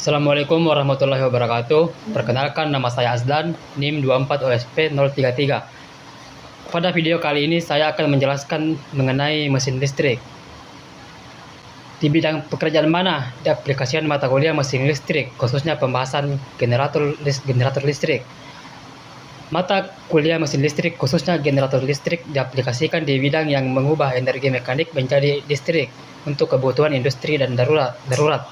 Assalamualaikum warahmatullahi wabarakatuh. Perkenalkan, nama saya Azdan, NIM 24OSP033. Pada video kali ini saya akan menjelaskan mengenai mesin listrik. Di bidang pekerjaan mana diaplikasikan mata kuliah mesin listrik, khususnya pembahasan generator listrik. Mata kuliah mesin listrik, khususnya generator listrik, diaplikasikan di bidang yang mengubah energi mekanik menjadi listrik untuk kebutuhan industri dan darurat.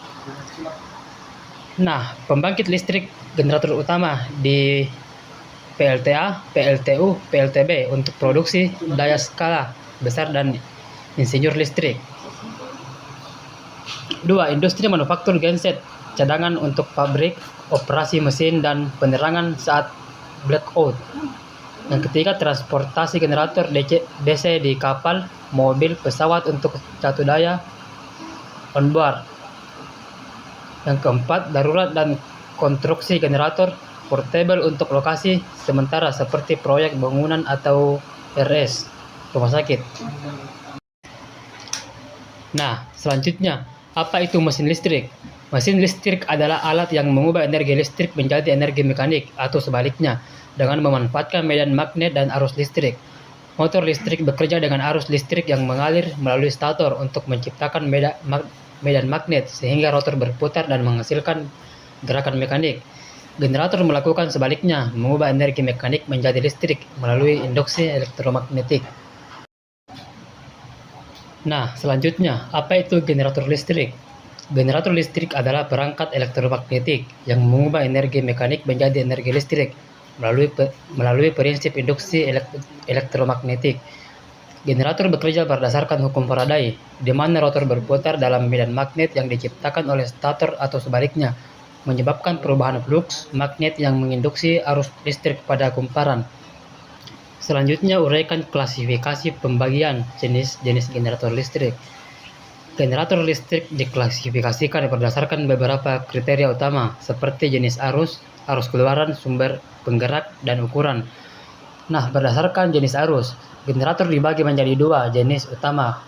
Nah, pembangkit listrik generator utama di PLTA, PLTU, PLTB untuk produksi daya skala besar dan insinyur listrik. 2. Industri manufaktur genset cadangan untuk pabrik, operasi mesin, dan penerangan saat blackout. Yang ketiga, transportasi generator DC di kapal, mobil, pesawat untuk satu daya onboard. Yang keempat, darurat dan konstruksi generator portable untuk lokasi sementara seperti proyek bangunan atau RS, rumah sakit. Nah, selanjutnya, apa itu mesin listrik? Mesin listrik adalah alat yang mengubah energi listrik menjadi energi mekanik atau sebaliknya dengan memanfaatkan medan magnet dan arus listrik. Motor listrik bekerja dengan arus listrik yang mengalir melalui stator untuk menciptakan medan magnet sehingga rotor berputar dan menghasilkan gerakan mekanik. Generator melakukan sebaliknya, mengubah energi mekanik menjadi listrik melalui induksi elektromagnetik. Nah, selanjutnya, apa itu generator listrik? Generator listrik adalah perangkat elektromagnetik yang mengubah energi mekanik menjadi energi listrik melalui prinsip induksi elektromagnetik. Generator bekerja berdasarkan hukum Faraday, di mana rotor berputar dalam medan magnet yang diciptakan oleh stator atau sebaliknya, menyebabkan perubahan fluks magnet yang menginduksi arus listrik pada kumparan. Selanjutnya, uraikan klasifikasi pembagian jenis-jenis generator listrik. Generator listrik diklasifikasikan berdasarkan beberapa kriteria utama, seperti jenis arus keluaran, sumber penggerak, dan ukuran. Nah, berdasarkan jenis arus, generator dibagi menjadi dua jenis utama,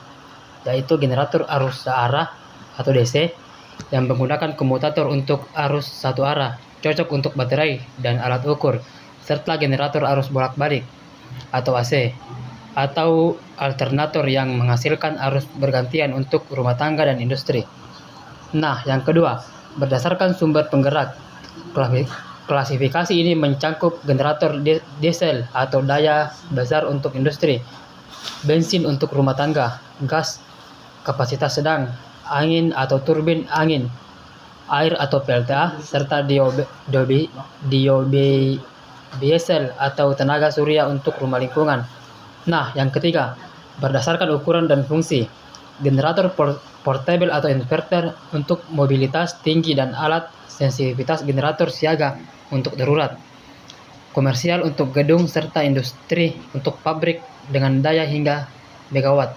yaitu generator arus searah atau DC yang menggunakan komutator untuk arus satu arah, cocok untuk baterai dan alat ukur, serta generator arus bolak-balik atau AC, atau alternator yang menghasilkan arus bergantian untuk rumah tangga dan industri. Nah, yang kedua, berdasarkan sumber penggerak. Klasifikasi ini mencangkup generator diesel atau daya besar untuk industri, bensin untuk rumah tangga, gas kapasitas sedang, angin atau turbin angin, air atau PLTA, serta biodiesel atau tenaga surya untuk rumah lingkungan. Nah, yang ketiga, berdasarkan ukuran dan fungsi. Generator portable atau inverter untuk mobilitas tinggi dan alat sensitivitas generator siaga untuk darurat. Komersial untuk gedung serta industri untuk pabrik dengan daya hingga megawatt.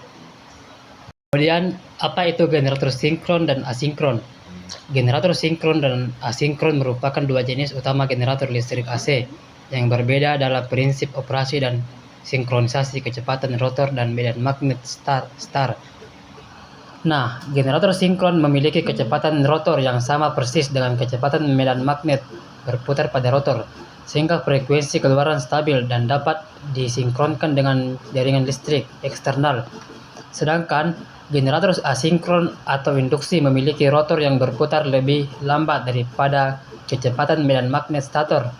Kemudian, apa itu generator sinkron dan asinkron? Generator sinkron dan asinkron merupakan dua jenis utama generator listrik AC yang berbeda dalam prinsip operasi dan sinkronisasi kecepatan rotor dan medan magnet star. Nah, generator sinkron memiliki kecepatan rotor yang sama persis dengan kecepatan medan magnet berputar pada rotor, sehingga frekuensi keluaran stabil dan dapat disinkronkan dengan jaringan listrik eksternal. Sedangkan generator asinkron atau induksi memiliki rotor yang berputar lebih lambat daripada kecepatan medan magnet stator,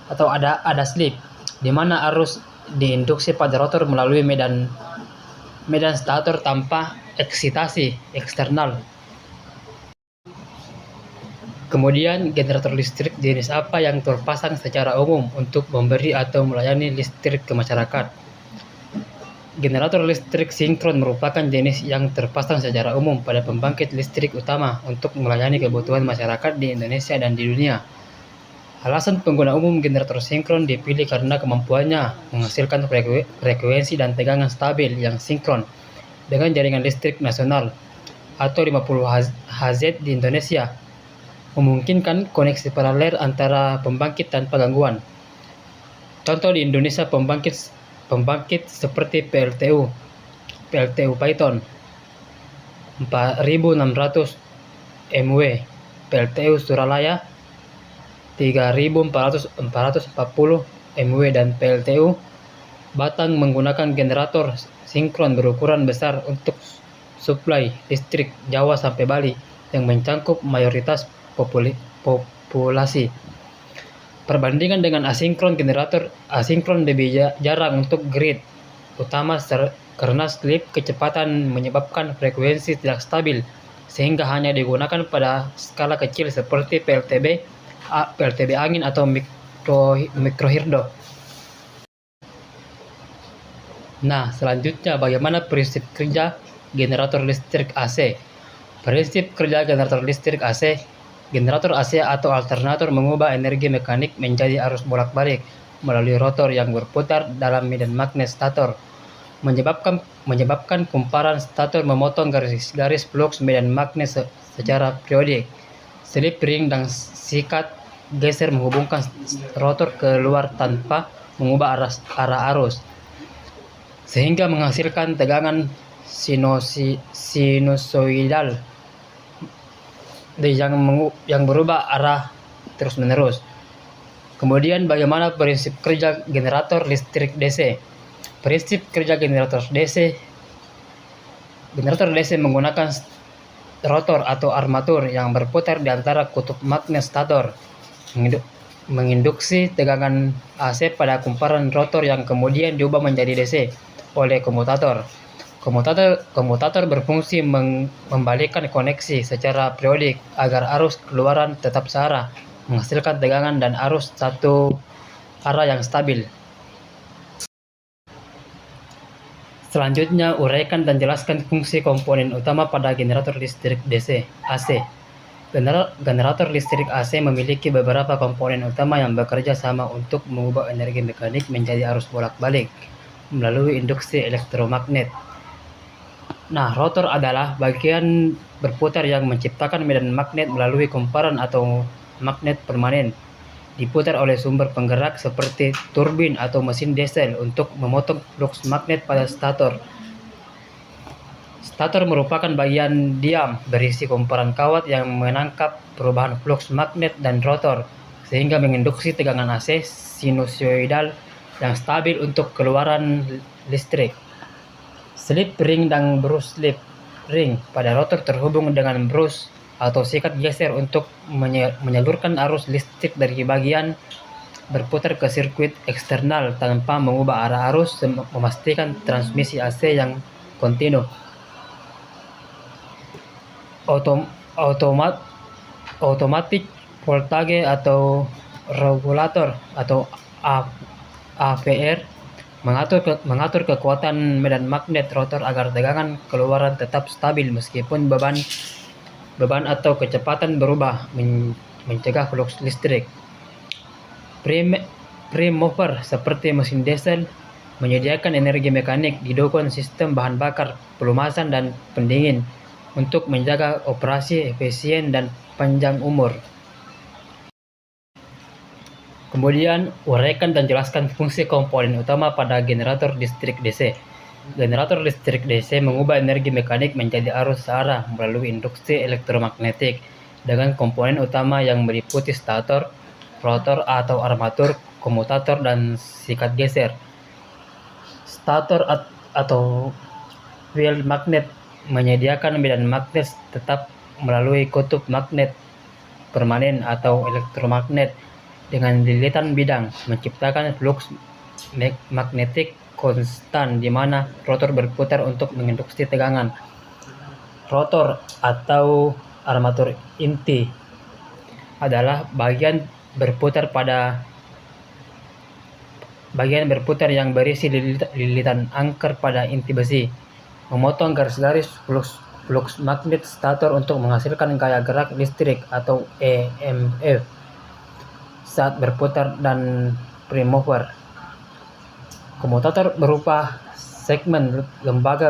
atau ada slip, di mana arus diinduksi pada rotor melalui medan stator tanpa eksitasi eksternal. Kemudian, generator listrik jenis apa yang terpasang secara umum untuk memberi atau melayani listrik ke masyarakat? Generator listrik sinkron merupakan jenis yang terpasang secara umum pada pembangkit listrik utama untuk melayani kebutuhan masyarakat di Indonesia dan di dunia. Alasan pengguna umum generator sinkron dipilih karena kemampuannya menghasilkan frekuensi dan tegangan stabil yang sinkron dengan jaringan listrik nasional atau 50 Hz di Indonesia, memungkinkan koneksi paralel antara pembangkit tanpa gangguan. Contoh di Indonesia pembangkit seperti PLTU Python 4600 MW PLTU Suralaya 3440 MW dan PLTU Batang menggunakan generator sinkron berukuran besar untuk suplai listrik Jawa sampai Bali yang mencakup mayoritas populasi. Perbandingan dengan asinkron, generator asinkron lebih jarang untuk grid utama karena slip kecepatan menyebabkan frekuensi tidak stabil, sehingga hanya digunakan pada skala kecil seperti PLTB angin atau mikrohidro. Nah, selanjutnya bagaimana prinsip kerja generator listrik AC? Prinsip kerja generator listrik AC. Generator AC atau alternator mengubah energi mekanik menjadi arus bolak-balik melalui rotor yang berputar dalam medan magnet stator, menyebabkan kumparan stator memotong garis-garis flux medan magnet secara periodik. Slip ring dan sikat geser menghubungkan rotor keluar tanpa mengubah arah arus, sehingga menghasilkan tegangan sinusoidal yang berubah arah terus-menerus. Kemudian bagaimana prinsip kerja generator listrik DC? Prinsip kerja generator DC. Generator DC menggunakan rotor atau armatur yang berputar di antara kutub magnet stator, menginduksi tegangan AC pada kumparan rotor yang kemudian diubah menjadi DC oleh komutator. Komutator berfungsi membalikkan koneksi secara periodik agar arus keluaran tetap searah, menghasilkan tegangan dan arus satu arah yang stabil. Selanjutnya, uraikan dan jelaskan fungsi komponen utama pada generator listrik DC AC. Generator listrik AC memiliki beberapa komponen utama yang bekerja sama untuk mengubah energi mekanik menjadi arus bolak-balik melalui induksi elektromagnet. Nah, rotor adalah bagian berputar yang menciptakan medan magnet melalui kumparan atau magnet permanen, diputar oleh sumber penggerak seperti turbin atau mesin diesel untuk memotong flux magnet pada stator. Stator merupakan bagian diam berisi kumparan kawat yang menangkap perubahan flux magnet dan rotor, sehingga menginduksi tegangan AC sinusoidal yang stabil untuk keluaran listrik. Slip ring dan brush slip ring pada rotor terhubung dengan brush atau sikat geser untuk menyalurkan arus listrik dari bagian berputar ke sirkuit eksternal tanpa mengubah arah arus, memastikan transmisi AC yang kontinu. Automatic voltage atau regulator atau AVR mengatur kekuatan medan magnet rotor agar tegangan keluaran tetap stabil meskipun beban atau kecepatan berubah, mencegah flux listrik. Prime mover seperti mesin diesel menyediakan energi mekanik didukung sistem bahan bakar, pelumasan dan pendingin untuk menjaga operasi efisien dan panjang umur. Kemudian, uraikan dan jelaskan fungsi komponen utama pada generator listrik DC. Generator listrik DC mengubah energi mekanik menjadi arus searah melalui induksi elektromagnetik dengan komponen utama yang meliputi stator, rotor atau armatur, komutator, dan sikat geser. Stator atau field magnet menyediakan medan magnet tetap melalui kutub magnet permanen atau elektromagnet dengan lilitan bidang, menciptakan flux magnetik konstan di mana rotor berputar untuk menginduksi tegangan. Rotor atau armatur inti adalah bagian berputar yang berisi lilitan angker pada inti besi, memotong garis-garis flux magnet stator untuk menghasilkan gaya gerak listrik atau EMF saat berputar, dan prime mover. Komutator berupa segmen lembaga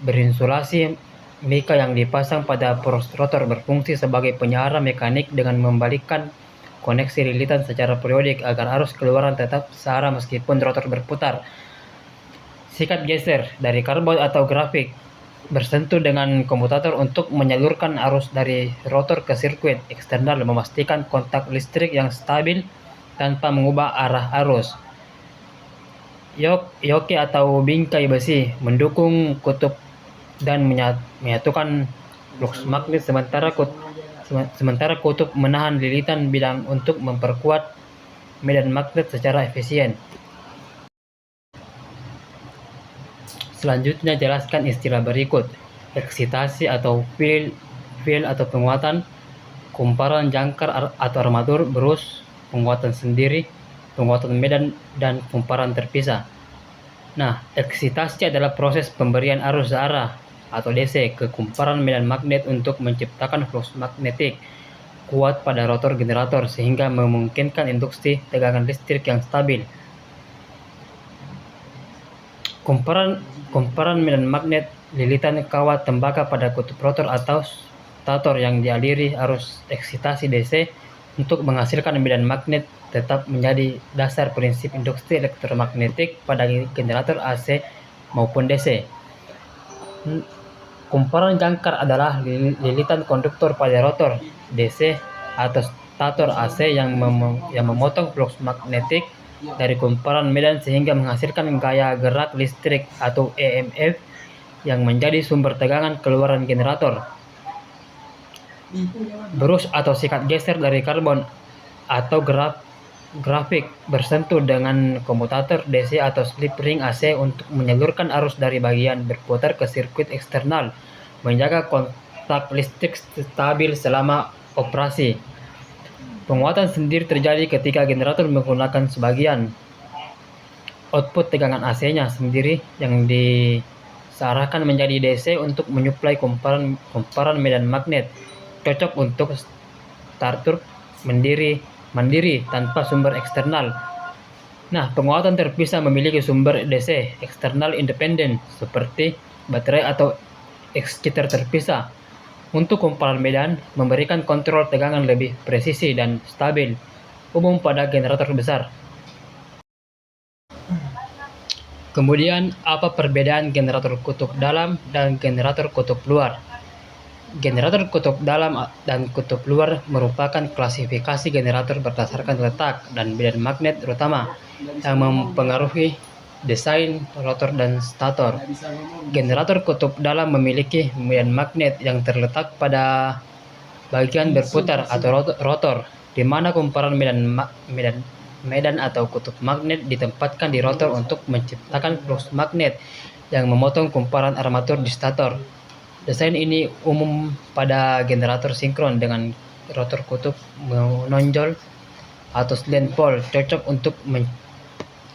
berinsulasi mika yang dipasang pada poros rotor, berfungsi sebagai penyara mekanik dengan membalikkan koneksi lilitan secara periodik agar arus keluaran tetap searah meskipun rotor berputar. Sikat geser dari karbon atau grafik bersentuh dengan komutator untuk menyalurkan arus dari rotor ke sirkuit eksternal memastikan kontak listrik yang stabil tanpa mengubah arah arus. Yoke atau bingkai besi mendukung kutub dan menyatukan flux magnet sementara kutub menahan lilitan bidang untuk memperkuat medan magnet secara efisien. Selanjutnya jelaskan istilah berikut. Eksitasi atau field atau penguatan, kumparan jangkar atau armatur, berus, penguatan sendiri, penguatan medan, dan kumparan terpisah. Nah, eksitasi adalah proses pemberian arus searah atau DC ke kumparan medan magnet untuk menciptakan flux magnetik kuat pada rotor generator sehingga memungkinkan induksi tegangan listrik yang stabil. Kumparan medan magnet lilitan kawat tembaga pada kutub rotor atau stator yang dialiri arus eksitasi DC untuk menghasilkan medan magnet tetap menjadi dasar prinsip induksi elektromagnetik pada generator AC maupun DC. Kumparan jangkar adalah lilitan konduktor pada rotor DC atau stator AC yang memotong flux magnetik dari kumparan medan sehingga menghasilkan gaya gerak listrik atau EMF yang menjadi sumber tegangan keluaran generator. Berus atau sikat geser dari karbon atau grafik bersentuh dengan komutator DC atau slip ring AC untuk menyalurkan arus dari bagian berputar ke sirkuit eksternal, menjaga kontak listrik stabil selama operasi. Penguatan sendiri terjadi ketika generator menggunakan sebagian output tegangan AC-nya sendiri yang diarahkan menjadi DC untuk menyuplai kumparan medan magnet, cocok untuk starter mandiri tanpa sumber eksternal. Nah, penguatan terpisah memiliki sumber DC eksternal independen seperti baterai atau exciter terpisah. Untuk kumparan medan, memberikan kontrol tegangan lebih presisi dan stabil, umum pada generator besar. Kemudian, apa perbedaan generator kutub dalam dan generator kutub luar? Generator kutub dalam dan kutub luar merupakan klasifikasi generator berdasarkan letak dan medan magnet terutama yang mempengaruhi desain rotor dan stator. Generator kutub dalam memiliki medan magnet yang terletak pada bagian berputar atau rotor, di mana kumparan medan atau kutub magnet ditempatkan di rotor untuk menciptakan flux magnet yang memotong kumparan armatur di stator. Desain ini umum pada generator sinkron dengan rotor kutub menonjol atau slant pole, cocok untuk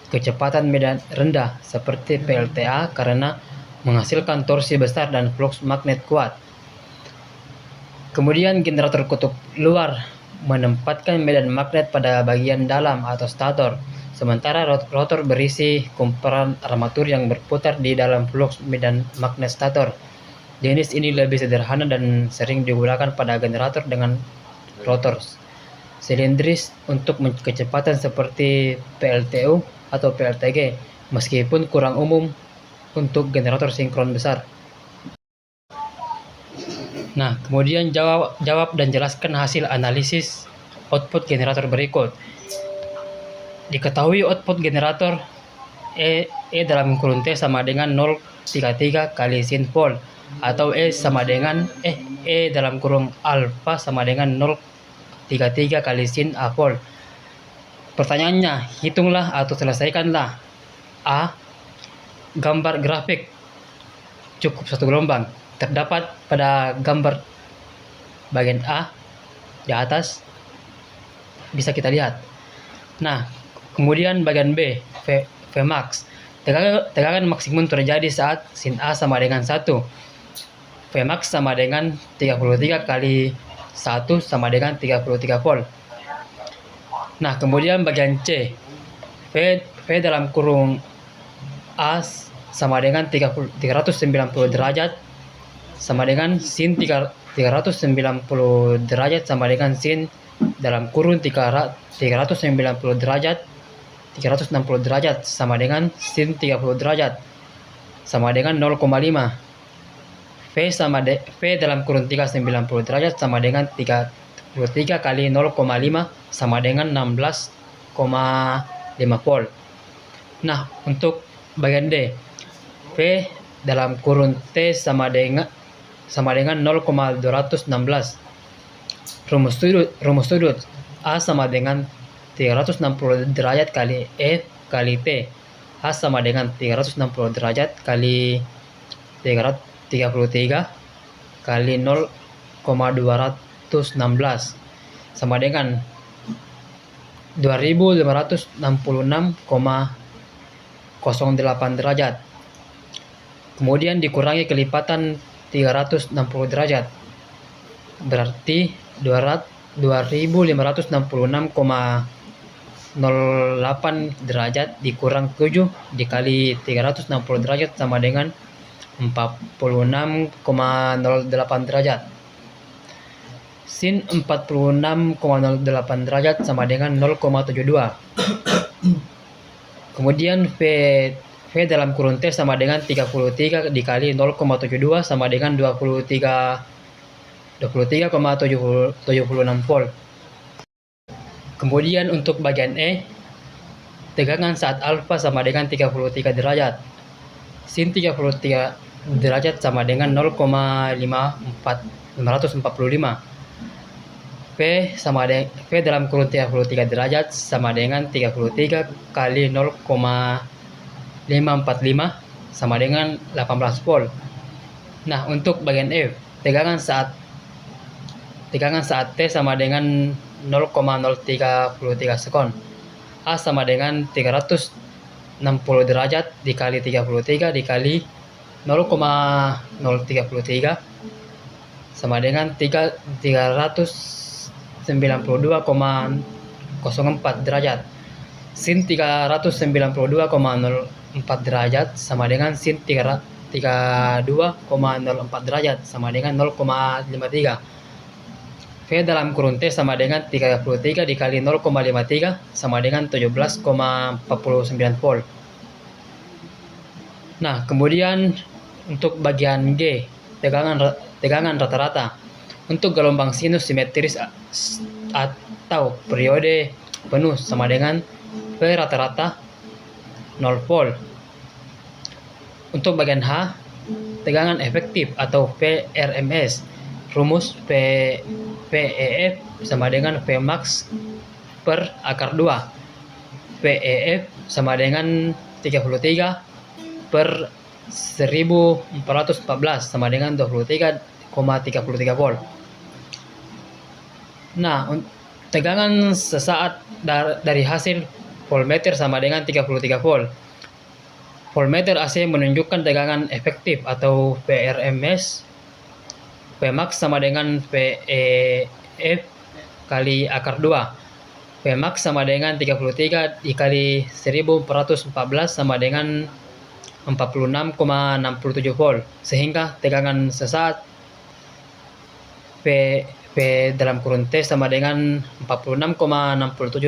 kecepatan medan rendah seperti PLTA karena menghasilkan torsi besar dan flux magnet kuat. Kemudian generator kutub luar menempatkan medan magnet pada bagian dalam atau stator, sementara rotor berisi kumparan armatur yang berputar di dalam flux medan magnet stator. Jenis ini lebih sederhana dan sering digunakan pada generator dengan rotor silindris untuk kecepatan seperti PLTU atau PLTG, meskipun kurang umum untuk generator sinkron besar. Nah, kemudian jawab dan jelaskan hasil analisis output generator berikut. Diketahui output generator E dalam kurung T sama dengan 0,33 kali sin volt atau E sama dengan E dalam kurung alfa sama dengan 0,33 kali sin A volt. Pertanyaannya, hitunglah atau selesaikanlah. A. Gambar grafik cukup satu gelombang. Terdapat pada gambar bagian A di atas, bisa kita lihat. Nah, kemudian bagian B, Vmax. Tegangan maksimum terjadi saat sin A sama dengan 1. Vmax sama dengan 33 kali 1 sama dengan 33 volt. Nah, kemudian bagian C, V dalam kurung A sama dengan 390 derajat sama dengan sin 390 derajat sama dengan sin dalam kurung 390 derajat 360 derajat sama dengan sin 30 derajat sama dengan 0,5. V dalam kurun 3 90 derajat sama dengan 33 kali 0,5 sama dengan 16,5 volt. Nah, untuk bagian D, V dalam kurun T sama dengan 0,216. Rumus sudut A sama dengan 360 derajat kali E kali T. A sama dengan 360 derajat kali 33 kali 0,216 sama dengan 2566,08 derajat. Kemudian dikurangi kelipatan 360 derajat. Berarti 2566,08 derajat dikurang 7 dikali 360 derajat sama dengan 46,08 derajat. Sin 46,08 derajat sama dengan 0,72. Kemudian V dalam kurun T sama dengan 33 dikali 0,72 sama dengan 23,76 volt. Kemudian untuk bagian E, tegangan saat alfa sama dengan 33 derajat. Sin 33 derajat sama dengan 0,545. V dalam kurun 33 derajat sama dengan 33 kali 0,545 sama dengan 18 volt. Nah, untuk bagian F, tegangan saat T sama dengan 0,033 sekon. A sama dengan 360 derajat dikali 33 dikali 0,033 sama dengan 392,04 derajat. Sin 392,04 derajat sama dengan sin 32,04 derajat sama dengan 0,53. V dalam kurun T sama dengan 33 dikali 0,53 sama dengan 17,49 volt. Nah, kemudian untuk bagian G, tegangan rata-rata. Untuk gelombang sinus simetris atau periode penuh sama dengan V rata-rata 0 volt. Untuk bagian H, tegangan efektif atau VRMS. Rumus VEF sama dengan Vmax per akar 2. VEF sama dengan 33 per 1414 sama dengan 23,33 volt. Nah, tegangan sesaat dari hasil voltmeter sama dengan 33 volt. Voltmeter AC menunjukkan tegangan efektif atau VRMS. Vmax sama dengan VEF kali akar 2. Vmax sama dengan 33 dikali 1414 sama dengan 46,67 volt. Sehingga tegangan sesaat V dalam kurun T sama dengan 46,67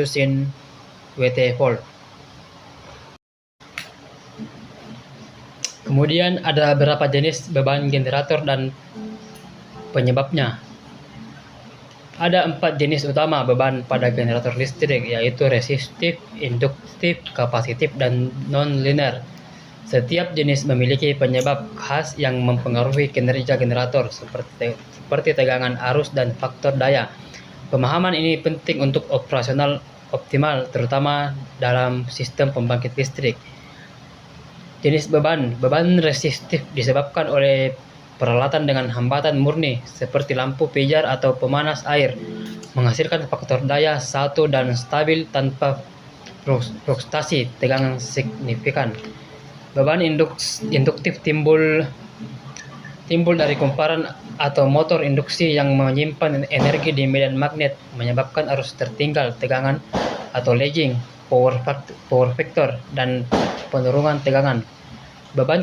sin Wt volt. Kemudian ada beberapa jenis beban generator dan penyebabnya. Ada 4 jenis utama beban pada generator listrik, yaitu resistif, induktif, kapasitif, dan non-linear. Setiap jenis memiliki penyebab khas yang mempengaruhi kinerja generator, seperti tegangan arus dan faktor daya. Pemahaman ini penting untuk operasional optimal, terutama dalam sistem pembangkit listrik. Jenis beban resistif disebabkan oleh peralatan dengan hambatan murni seperti lampu pijar atau pemanas air, menghasilkan faktor daya satu dan stabil tanpa fluktuasi tegangan signifikan. Beban induktif timbul dari kumparan atau motor induksi yang menyimpan energi di medan magnet, menyebabkan arus tertinggal, tegangan atau lagging, power factor, dan penurunan tegangan. Beban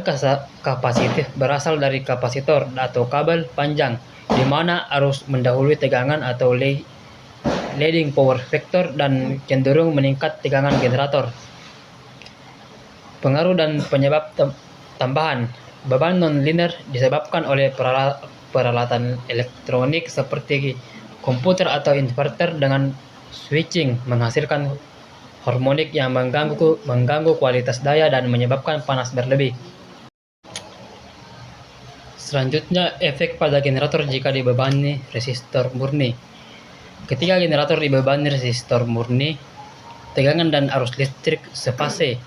kapasitif berasal dari kapasitor atau kabel panjang, di mana arus mendahului tegangan atau leading power factor dan cenderung meningkat tegangan generator. Pengaruh dan penyebab tambahan. Beban non-linear disebabkan oleh peralatan elektronik seperti komputer atau inverter dengan switching menghasilkan harmonik yang mengganggu kualitas daya dan menyebabkan panas berlebih. Selanjutnya, efek pada generator jika dibebani resistor murni. Ketika generator dibebani resistor murni, tegangan dan arus listrik sefase,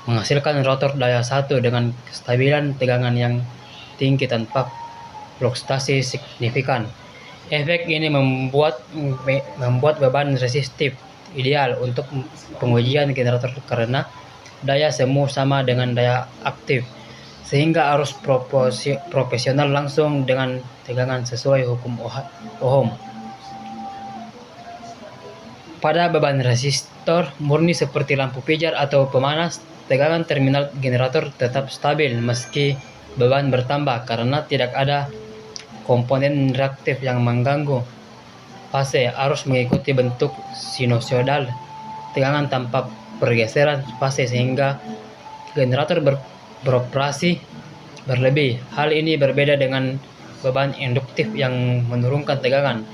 menghasilkan rotor daya satu dengan kestabilan tegangan yang tinggi tanpa fluktuasi signifikan. Efek ini membuat beban resistif ideal untuk pengujian generator karena daya semu sama dengan daya aktif, sehingga arus proporsional langsung dengan tegangan sesuai hukum Ohm. Pada beban resistor murni seperti lampu pijar atau pemanas, tegangan terminal generator tetap stabil meski beban bertambah karena tidak ada komponen reaktif yang mengganggu fase. Arus mengikuti bentuk sinusoidal tegangan tanpa pergeseran fase sehingga generator beroperasi berlebih. Hal ini berbeda dengan beban induktif yang menurunkan tegangan.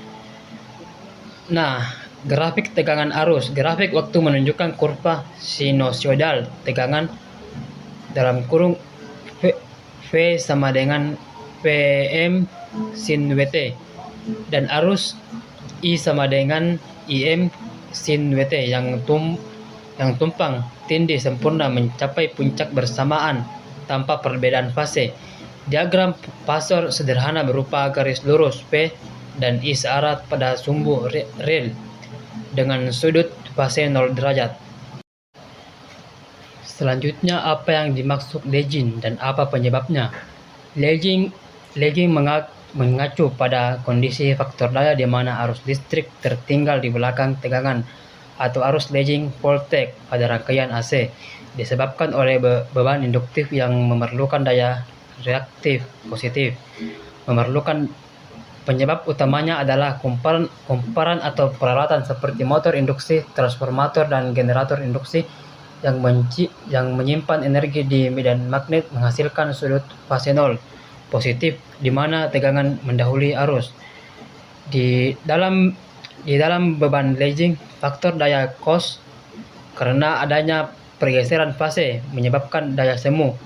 Nah, grafik tegangan arus. Grafik waktu menunjukkan kurva sinusoidal tegangan dalam kurung V sama dengan Pm sin Wt dan arus I sama dengan Im sin Wt yang tumpang tindih sempurna mencapai puncak bersamaan tanpa perbedaan fase. Diagram Pasor sederhana berupa garis lurus P dan I searah pada sumbu rel dengan sudut fase 0 derajat. Selanjutnya, apa yang dimaksud lagging dan apa penyebabnya? Lagging mengacu pada kondisi faktor daya di mana arus listrik tertinggal di belakang tegangan atau arus lagging voltage pada rangkaian AC disebabkan oleh beban induktif yang memerlukan daya reaktif positif. Penyebab utamanya adalah kumparan atau peralatan seperti motor induksi, transformator, dan generator induksi yang menyimpan energi di medan magnet menghasilkan sudut fase 0 positif di mana tegangan mendahului arus. Di dalam beban lagging, faktor daya cos karena adanya pergeseran fase menyebabkan daya semu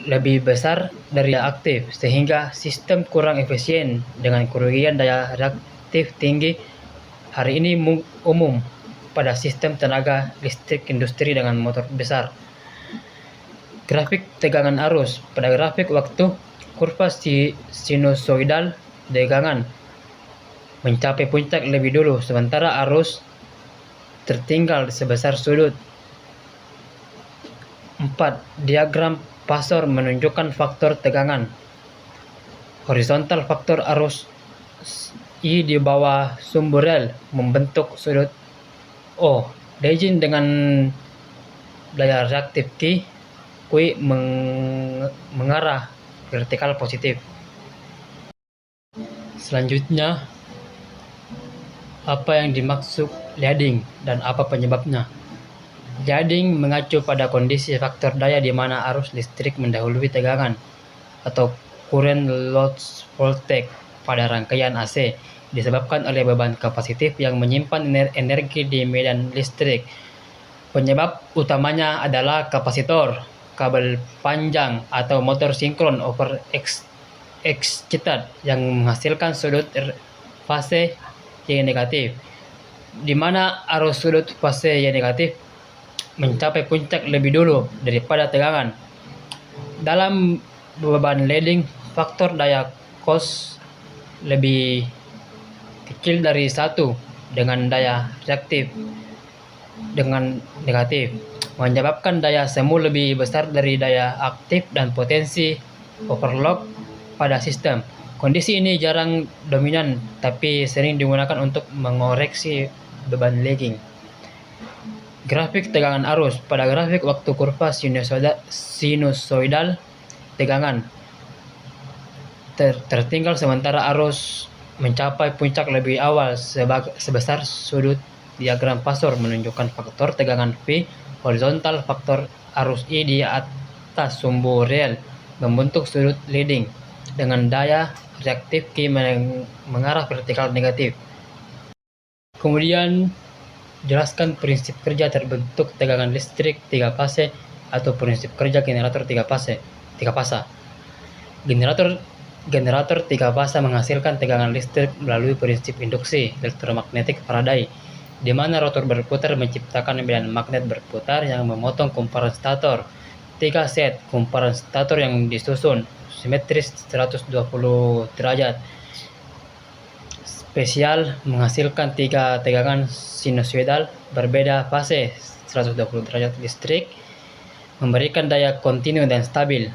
lebih besar dari daya aktif sehingga sistem kurang efisien dengan kerugian daya reaktif tinggi. Hari ini umum pada sistem tenaga listrik industri dengan motor besar. Grafik tegangan arus. Pada grafik waktu, kurva sinusoidal tegangan mencapai puncak lebih dulu sementara arus tertinggal sebesar sudut. 4. Diagram Pasor menunjukkan faktor tegangan horizontal. Faktor arus I di bawah sumbu rel membentuk sudut O. Lagging dengan daya reaktif Q mengarah vertikal positif. Selanjutnya, apa yang dimaksud lagging dan apa penyebabnya? Lagging mengacu pada kondisi faktor daya di mana arus listrik mendahului tegangan atau current loss voltage pada rangkaian AC disebabkan oleh beban kapasitif yang menyimpan energi di medan listrik. Penyebab utamanya adalah kapasitor, kabel panjang, atau motor sinkron over excited yang menghasilkan sudut fase yang negatif, di mana arus sudut fase yang negatif mencapai puncak lebih dulu daripada tegangan. Dalam beban lagging, faktor daya cos lebih kecil dari 1 dengan daya reaktif dengan negatif, menyebabkan daya semu lebih besar dari daya aktif dan potensi overload pada sistem. Kondisi ini jarang dominan tapi sering digunakan untuk mengoreksi beban lagging. Grafik tegangan arus. Pada grafik waktu, kurva sinusoidal tegangan tertinggal sementara arus mencapai puncak lebih awal sebesar sudut. Diagram Pasor menunjukkan faktor tegangan V horizontal, faktor arus I atas sumbu rel membentuk sudut leading dengan daya reaktif Q mengarah vertikal negatif. Kemudian jelaskan prinsip kerja terbentuk tegangan listrik 3 fase atau prinsip kerja generator 3 fasa. Generator 3 fasa menghasilkan tegangan listrik melalui prinsip induksi elektromagnetik Faraday, di mana rotor berputar menciptakan medan magnet berputar yang memotong kumparan stator. 3 set kumparan stator yang disusun simetris 120 derajat spesial menghasilkan 3 tegangan sinusoidal berbeda fase 120 derajat listrik, memberikan daya kontinu dan stabil.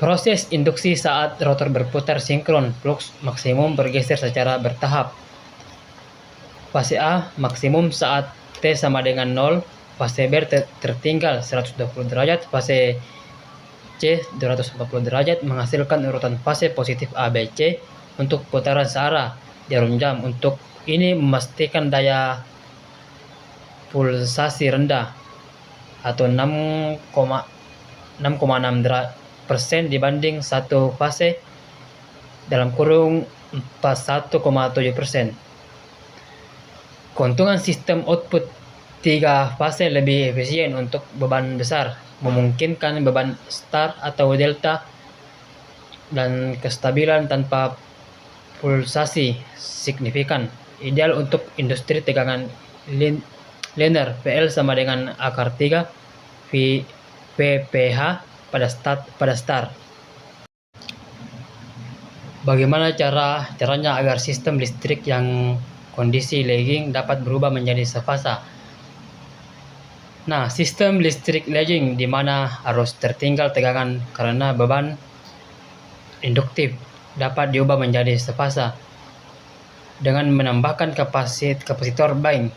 Proses induksi saat rotor berputar sinkron, flux maksimum bergeser secara bertahap. Fase A maksimum saat T sama dengan 0, fase B tertinggal 120 derajat, fase C 240 derajat menghasilkan urutan fase positif A, B, C untuk putaran searah jarum jam. Untuk ini memastikan daya pulsasi rendah atau 6,6% dibanding satu fase dalam kurung 41,7%. Keuntungan sistem output 3 fase lebih efisien untuk beban besar, memungkinkan beban star atau delta dan kestabilan tanpa pulsasi signifikan. Ideal untuk industri tegangan linear PL sama dengan akar 3 VPH pada star. Bagaimana caranya agar sistem listrik yang kondisi lagging dapat berubah menjadi sefasa? Nah, sistem listrik lagging di mana arus tertinggal tegangan karena beban induktif dapat diubah menjadi sefasa dengan menambahkan kapasitor bind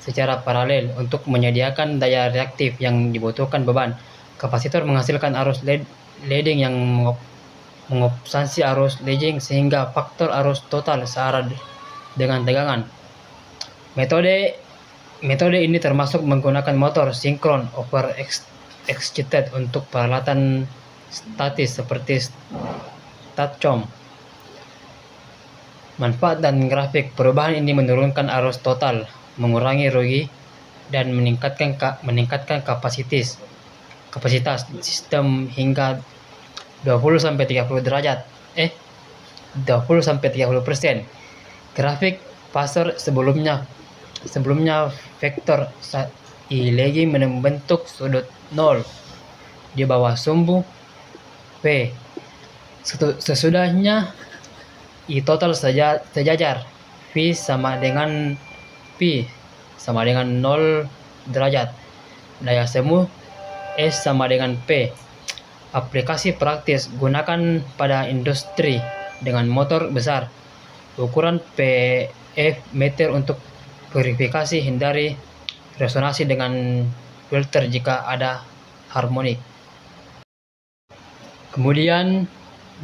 secara paralel untuk menyediakan daya reaktif yang dibutuhkan beban. Kapasitor menghasilkan arus leading yang mengopsansi arus lagging sehingga faktor arus total searah dengan tegangan. Metode ini termasuk menggunakan motor sinkron overexcited untuk peralatan statis seperti statcom. Manfaat dan grafik. Perubahan ini menurunkan arus total, mengurangi rugi, dan meningkatkan kapasitas sistem hingga 20-30 derajat. 20-30%. Grafik pasar sebelumnya vektor I lagging membentuk sudut 0 di bawah sumbu P. Sesudahnya I total sejajar P sama dengan 0 derajat. Daya semu S sama dengan P. Aplikasi praktis gunakan pada industri dengan motor besar. Ukuran PF meter untuk verifikasi, hindari resonansi dengan filter jika ada harmonik. Kemudian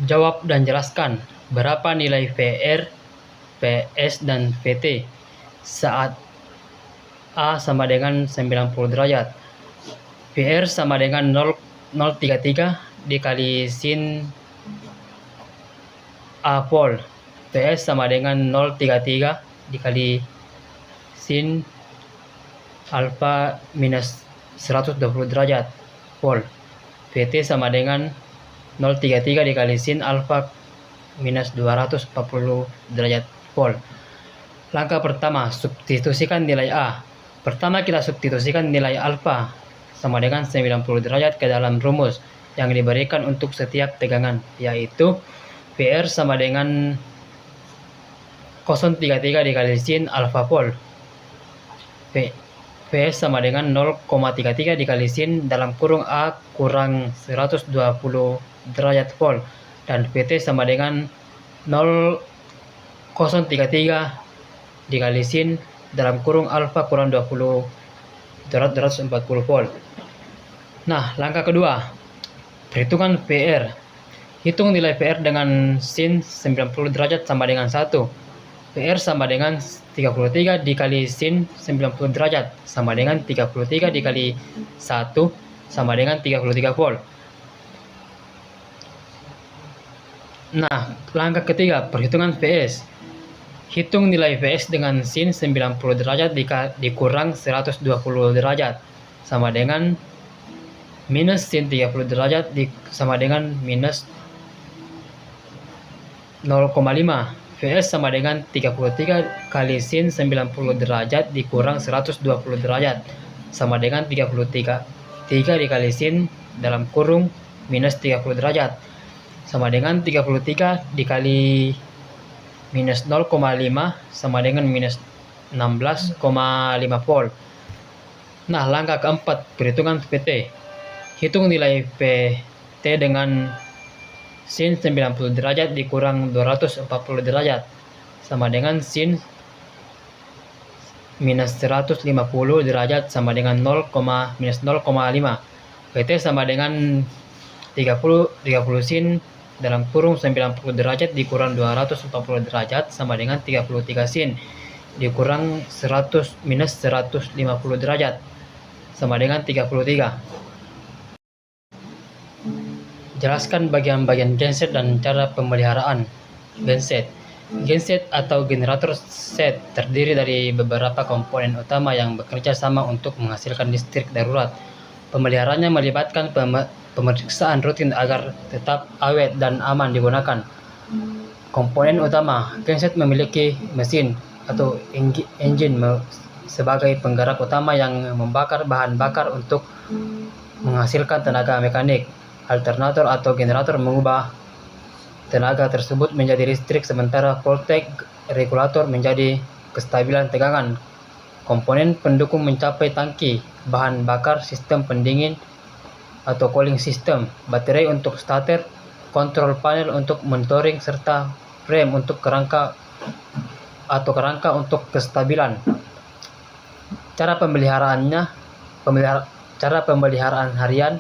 jawab dan jelaskan berapa nilai VR, PS, dan VT saat A sama dengan 90 derajat. VR sama dengan 0,33 dikali sin A volt. PS sama dengan 0,33 dikali sin alfa minus 120 derajat volt. VT sama dengan 0,33 dikali sin alfa minus 240 derajat volt. Langkah pertama, substitusikan nilai A. Pertama kita substitusikan nilai alfa sama dengan 90 derajat ke dalam rumus yang diberikan untuk setiap tegangan, yaitu VR sama dengan 0,33 dikali sin alfa volt. PS sama dengan 0,33 dikali sin dalam kurung A kurang 120 derajat volt. Dan VT sama dengan 0,033 dikali sin dalam kurung alfa kurang 240 volt. Nah, langkah kedua, perhitungan VR. Hitung nilai VR dengan sin 90 derajat sama dengan 1. PR sama dengan 33 dikali sin 90 derajat sama dengan 33 dikali 1 sama dengan 33 volt. Nah, langkah ketiga, perhitungan Vs. Hitung nilai Vs dengan sin 90 derajat dikurang 120 derajat sama dengan minus sin 30 derajat sama dengan minus 0,5. Vs sama dengan 33 kali sin 90 derajat dikurang 120 derajat sama dengan 33 dikali sin dalam kurung minus 30 derajat sama dengan 33 dikali minus 0,5 sama dengan minus 16,5 volt. Nah, langkah keempat, perhitungan PT. Hitung nilai PT dengan sin 90 derajat dikurang 240 derajat sama dengan sin minus 150 derajat sama dengan minus 0,5. PT sama dengan 30 sin dalam kurung 90 derajat dikurang 240 derajat sama dengan 33 sin dikurang minus 150 derajat sama dengan 33. Jelaskan bagian-bagian genset dan cara pemeliharaan. Genset. Genset atau generator set terdiri dari beberapa komponen utama yang bekerja sama untuk menghasilkan listrik darurat. Pemeliharaannya melibatkan pemeriksaan rutin agar tetap awet dan aman digunakan. Komponen utama. Genset memiliki mesin atau engine sebagai penggerak utama yang membakar bahan bakar untuk menghasilkan tenaga mekanik. Alternator atau generator mengubah tenaga tersebut menjadi listrik, sementara voltage regulator menjadi kestabilan tegangan. Komponen pendukung mencapai tangki, bahan bakar, sistem pendingin atau cooling system, baterai untuk starter, kontrol panel untuk monitoring, serta frame untuk kerangka untuk kestabilan. Cara pemeliharaan harian.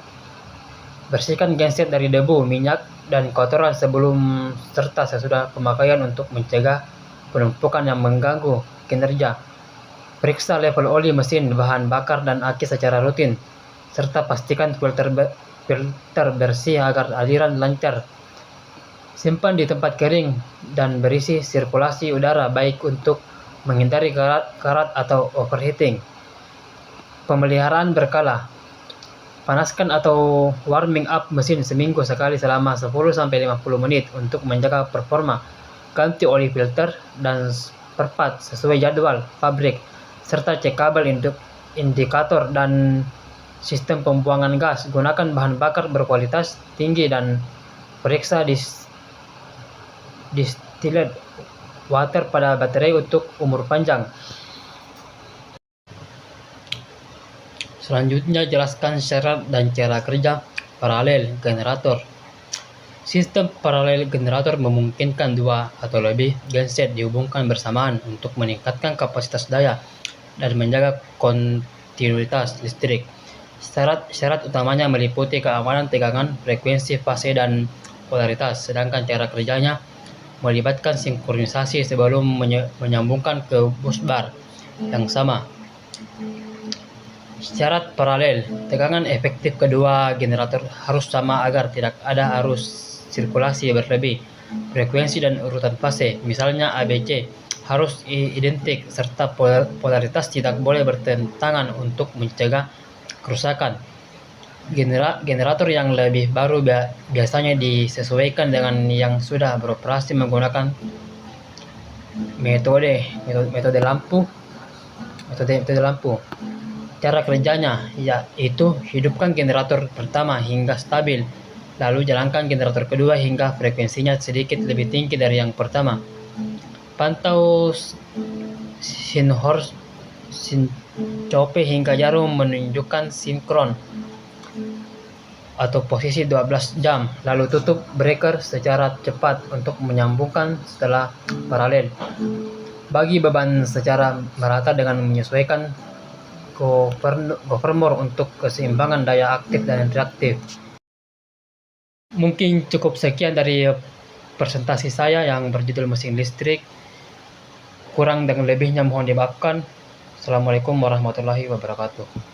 Bersihkan genset dari debu, minyak, dan kotoran sebelum serta sesudah pemakaian untuk mencegah penumpukan yang mengganggu kinerja. Periksa level oli mesin, bahan bakar, dan aki secara rutin, serta pastikan filter bersih agar aliran lancar. Simpan di tempat kering dan berisi sirkulasi udara baik untuk menghindari karat atau overheating. Pemeliharaan berkala. Panaskan atau warming up mesin seminggu sekali selama 10-50 menit untuk menjaga performa. Ganti oli filter dan spare sesuai jadwal pabrik, serta cek kabel indikator dan sistem pembuangan gas. Gunakan bahan bakar berkualitas tinggi dan periksa distilled water pada baterai untuk umur panjang. Selanjutnya, jelaskan syarat dan cara kerja paralel generator. Sistem paralel generator memungkinkan dua atau lebih genset dihubungkan bersamaan untuk meningkatkan kapasitas daya dan menjaga kontinuitas listrik. Syarat utamanya meliputi keamanan tegangan, frekuensi, fase, dan polaritas, sedangkan cara kerjanya melibatkan sinkronisasi sebelum menyambungkan ke busbar yang sama. Syarat paralel, tegangan efektif kedua generator harus sama agar tidak ada arus sirkulasi berlebih. Frekuensi dan urutan fase, misalnya ABC, harus identik serta polaritas tidak boleh bertentangan untuk mencegah kerusakan. Generator yang lebih baru biasanya disesuaikan dengan yang sudah beroperasi menggunakan metode lampu. Cara kerjanya yaitu hidupkan generator pertama hingga stabil, lalu jalankan generator kedua hingga frekuensinya sedikit lebih tinggi dari yang pertama. Pantau sincope hingga jarum menunjukkan sinkron atau posisi 12 jam, lalu tutup breaker secara cepat untuk menyambungkan setelah paralel. Bagi beban secara merata dengan menyesuaikan governor untuk keseimbangan daya aktif dan reaktif. Mungkin cukup sekian dari presentasi saya yang berjudul mesin listrik. Kurang dan lebihnya mohon dimaafkan. Assalamualaikum warahmatullahi wabarakatuh.